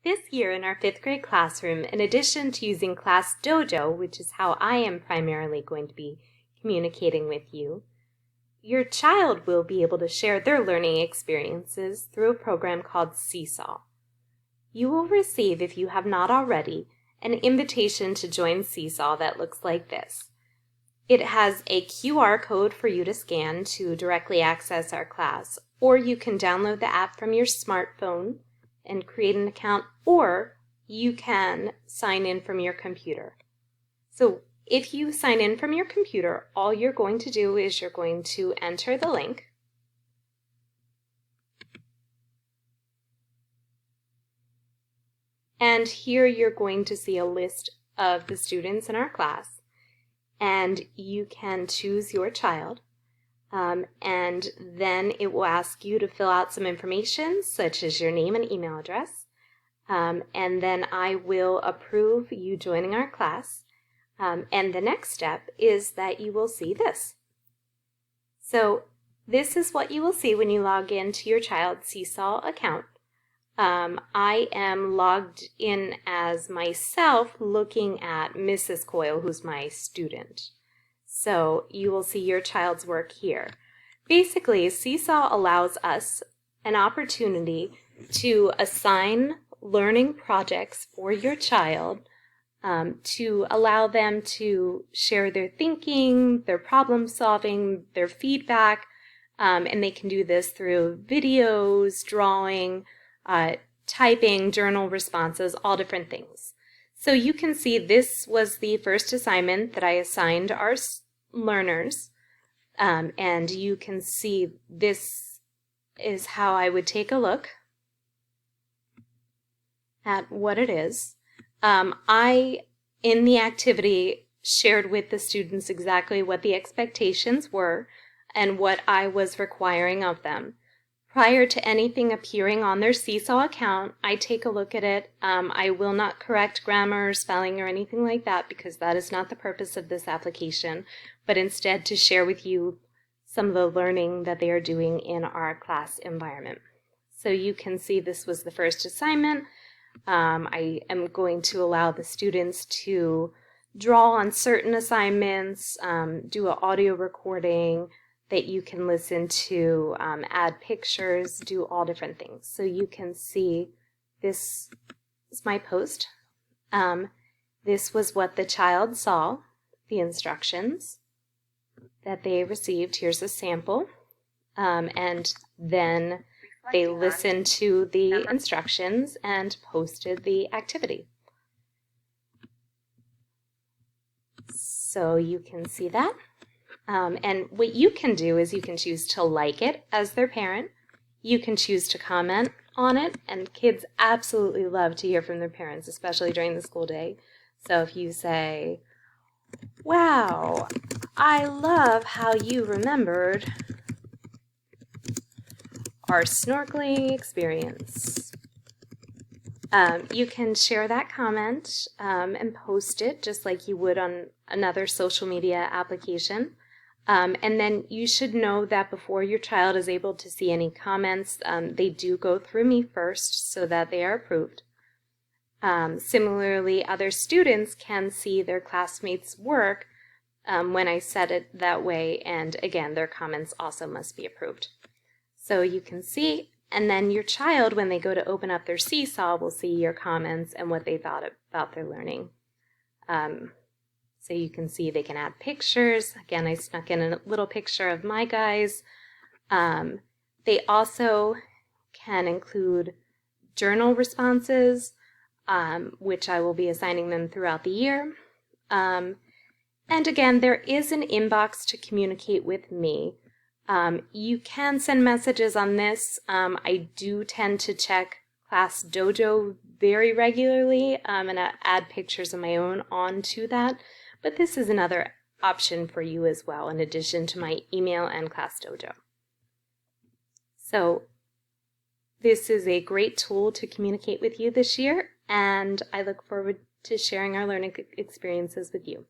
This year in our 5th grade classroom, in addition to using Class Dojo, which is how I am primarily going to be communicating with you, your child will be able to share their learning experiences through a program called Seesaw. You will receive, if you have not already, an invitation to join Seesaw that looks like this. It has a QR code for you to scan to directly access our class, or you can download the app from your smartphone and create an account, or you can sign in from your computer. So if you sign in from your computer, all you're going to do is you're going to enter the link. And here you're going to see a list of the students in our class, and you can choose your child. And then it will ask you to fill out some information such as your name and email address. And then I will approve you joining our class. And the next step is that you will see this. So this is what you will see when you log into your child's Seesaw account. I am logged in as myself looking at Mrs. Coyle, who's my student. So you will see your child's work here. Basically, Seesaw allows us an opportunity to assign learning projects for your child to allow them to share their thinking, their problem solving, their feedback, and they can do this through videos, drawing, typing, journal responses, all different things. So you can see this was the first assignment that I assigned our learners, and you can see this is how I would take a look at what it is. I, in the activity, shared with the students exactly what the expectations were and what I was requiring of them. Prior to anything appearing on their Seesaw account, I take a look at it. I will not correct grammar or spelling or anything like that because that is not the purpose of this application, but instead to share with you some of the learning that they are doing in our class environment. So you can see this was the first assignment. I am going to allow the students to draw on certain assignments, do an audio recording that you can listen to, add pictures, do all different things. So you can see this is my post. This was what the child saw, the instructions that they received. Here's a sample. And then they listened to the instructions and posted the activity. So you can see that. And what you can do is you can choose to like it as their parent. You can choose to comment on it, and kids absolutely love to hear from their parents, especially during the school day. So if you say, "Wow, I love how you remembered our snorkeling experience," you can share that comment and post it just like you would on another social media application. And then you should know that before your child is able to see any comments, they do go through me first so that they are approved. Similarly, other students can see their classmates' work when I set it that way, and again, their comments also must be approved. So you can see, and then your child, when they go to open up their Seesaw, will see your comments and what they thought about their learning. So you can see they can add pictures. Again, I snuck in a little picture of my guys. They also can include journal responses, which I will be assigning them throughout the year. And again, there is an inbox to communicate with me. You can send messages on this. I do tend to check Class Dojo very regularly and add pictures of my own onto that. But this is another option for you as well, in addition to my email and Class Dojo. So this is a great tool to communicate with you this year, and I look forward to sharing our learning experiences with you.